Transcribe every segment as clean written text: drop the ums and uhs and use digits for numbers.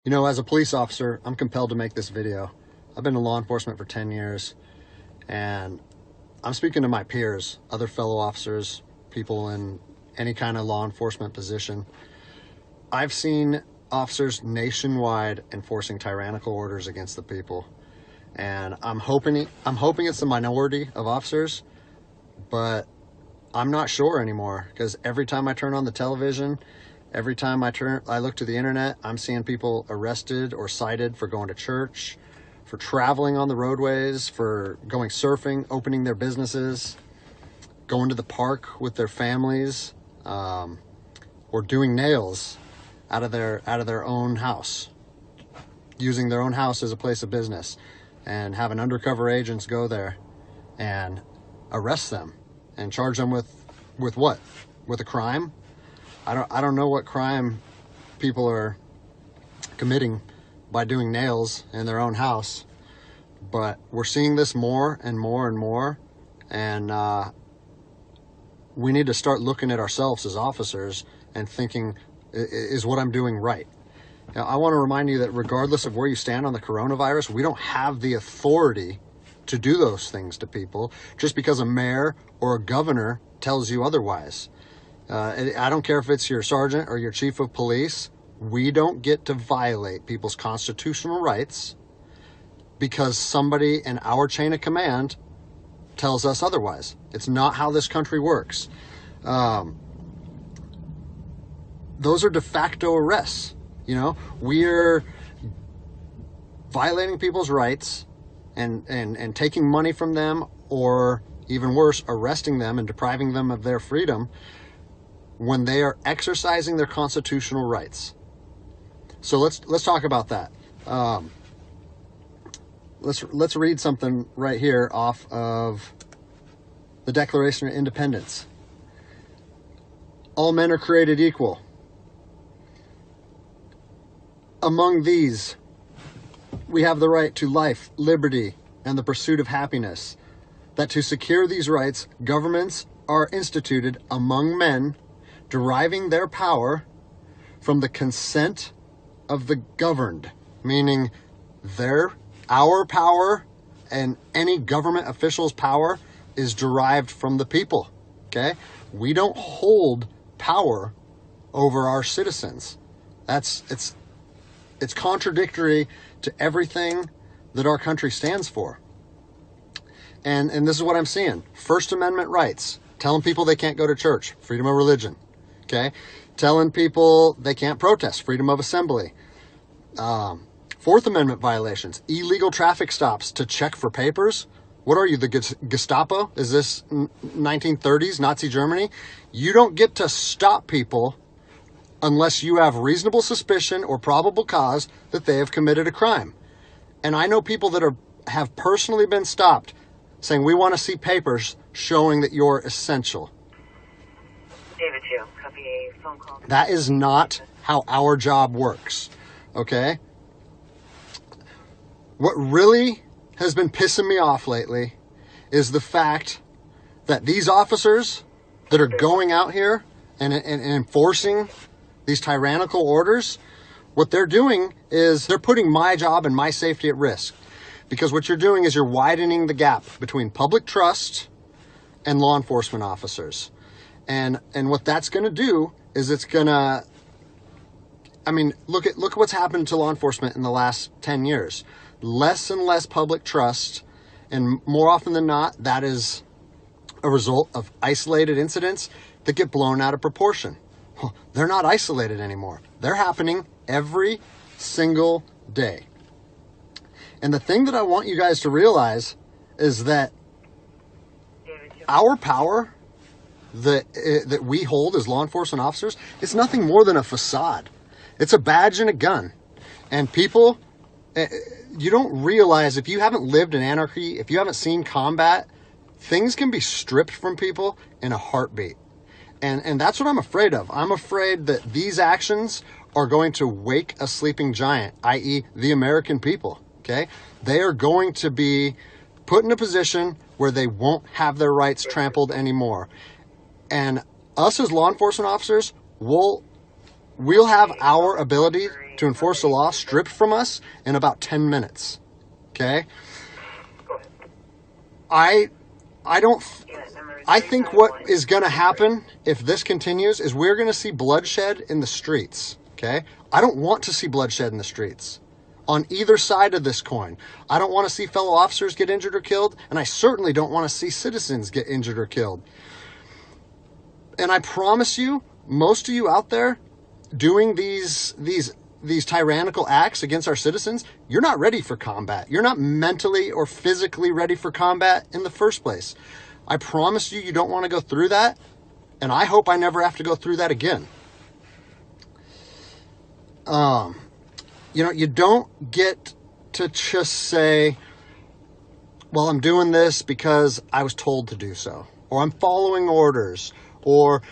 You know, as a police officer, I'm compelled to make this video. I've been in law enforcement for 10 years, and I'm speaking to my peers, other fellow officers, people in any kind of law enforcement position. I've seen officers nationwide enforcing tyrannical orders against the people, and I'm hoping it's the minority of officers, but I'm not sure anymore, because every time I turn on the television, every time I look to the internet, I'm seeing people arrested or cited for going to church, for traveling on the roadways, for going surfing, opening their businesses, going to the park with their families, or doing nails out of their own house, using their own house as a place of business, and having undercover agents go there and arrest them and charge them with what? With a crime? I don't know what crime people are committing by doing nails in their own house, but we're seeing this more and more and more, and we need to start looking at ourselves as officers and thinking, is what I'm doing right? Now, I want to remind you that regardless of where you stand on the coronavirus, we don't have the authority to do those things to people just because a mayor or a governor tells you otherwise. I don't care if it's your sergeant or your chief of police. We don't get to violate people's constitutional rights because somebody in our chain of command tells us otherwise. It's not how this country works. Those are de facto arrests. You know, we're violating people's rights and taking money from them, or even worse, arresting them and depriving them of their freedom when they are exercising their constitutional rights. So let's talk about that. Let's read something right here off of the Declaration of Independence. All men are created equal. Among these, we have the right to life, liberty, and the pursuit of happiness. That to secure these rights, governments are instituted among men, deriving their power from the consent of the governed, meaning our power and any government official's power is derived from the people. Okay? We don't hold power over our citizens. It's contradictory to everything that our country stands for. And this is what I'm seeing. First Amendment rights, telling people they can't go to church, freedom of religion. Okay? Telling people they can't protest, freedom of assembly. Fourth Amendment violations, illegal traffic stops to check for papers. What are you, the Gestapo? Is this 1930s Nazi Germany? You don't get to stop people unless you have reasonable suspicion or probable cause that they have committed a crime. And I know people that have personally been stopped saying, we want to see papers showing that you're essential. David 2, copy a phone call. That is not how our job works, okay? What really has been pissing me off lately is the fact that these officers that are going out here and enforcing these tyrannical orders, what they're doing is they're putting my job and my safety at risk. Because what you're doing is you're widening the gap between public trust and law enforcement officers. And what that's going to do is it's going to, I mean, look at what's happened to law enforcement in the last 10 years. Less and less public trust, and more often than not, that is a result of isolated incidents that get blown out of proportion. Well, they're not isolated anymore. They're happening every single day. And the thing that I want you guys to realize is that our power that we hold as law enforcement officers, it's nothing more than a facade. It's a badge and a gun. And people, you don't realize, if you haven't lived in anarchy, if you haven't seen combat, things can be stripped from people in a heartbeat. And that's what I'm afraid of. I'm afraid that these actions are going to wake a sleeping giant, i.e. the American people, okay? They are going to be put in a position where they won't have their rights trampled anymore. And us as law enforcement officers, we'll have our ability to enforce the law stripped from us in about 10 minutes. Okay? Go ahead. I think what is going to happen if this continues is we're going to see bloodshed in the streets. Okay? I don't want to see bloodshed in the streets on either side of this coin. I don't want to see fellow officers get injured or killed, and I certainly don't want to see citizens get injured or killed. And I promise you, most of you out there doing these tyrannical acts against our citizens, you're not ready for combat. You're not mentally or physically ready for combat in the first place. I promise you, you don't want to go through that, and I hope I never have to go through that again. You don't get to just say, well, I'm doing this because I was told to do so, or I'm following orders, or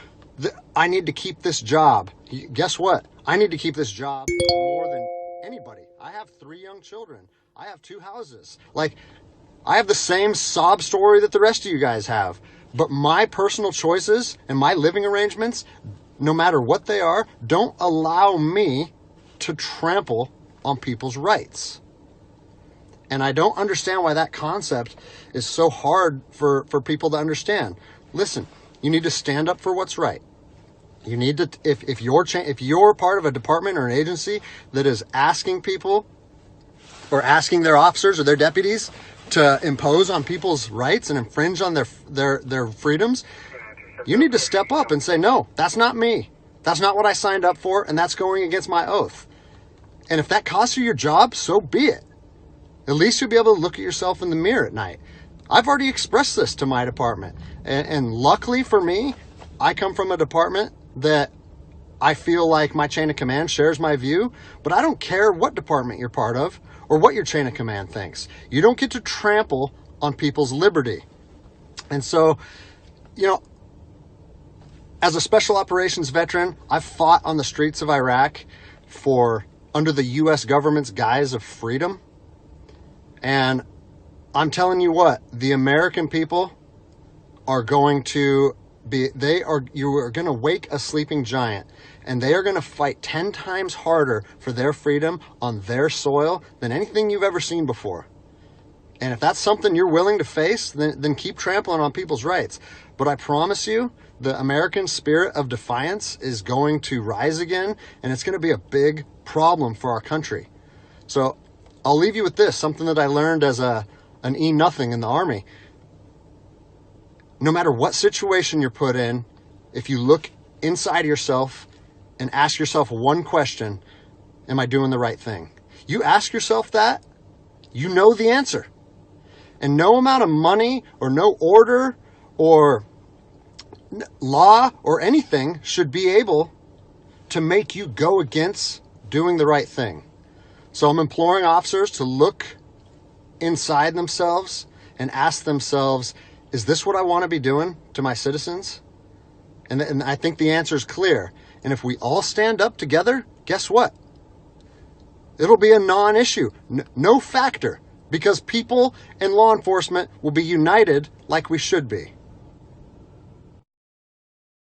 I need to keep this job. Guess what? I need to keep this job more than anybody. I have 3 young children. I have 2 houses. Like, I have the same sob story that the rest of you guys have. But my personal choices and my living arrangements, no matter what they are, don't allow me to trample on people's rights. And I don't understand why that concept is so hard for people to understand. Listen, you need to stand up for what's right. You need to, if you're part of a department or an agency that is asking people or asking their officers or their deputies to impose on people's rights and infringe on their freedoms, you need to step up and say, no, that's not me. That's not what I signed up for, and that's going against my oath. And if that costs you your job, so be it. At least you'll be able to look at yourself in the mirror at night. I've already expressed this to my department. And luckily for me, I come from a department that I feel like my chain of command shares my view, but I don't care what department you're part of or what your chain of command thinks. You don't get to trample on people's liberty. And so, as a special operations veteran, I've fought on the streets of Iraq under the U.S. government's guise of freedom. And I'm telling you what, the American people are going to you are going to wake a sleeping giant, and they are going to fight 10 times harder for their freedom on their soil than anything you've ever seen before. And if that's something you're willing to face, then keep trampling on people's rights. But I promise you, the American spirit of defiance is going to rise again, and it's going to be a big problem for our country. So I'll leave you with this, something that I learned as an E-nothing in the Army. No matter what situation you're put in, if you look inside yourself and ask yourself one question, am I doing the right thing? You ask yourself that, you know the answer. And no amount of money or no order or law or anything should be able to make you go against doing the right thing. So I'm imploring officers to look inside themselves and ask themselves, is this what I want to be doing to my citizens? And I think the answer is clear. And if we all stand up together, guess what? It'll be a non-issue, no factor, because people and law enforcement will be united like we should be.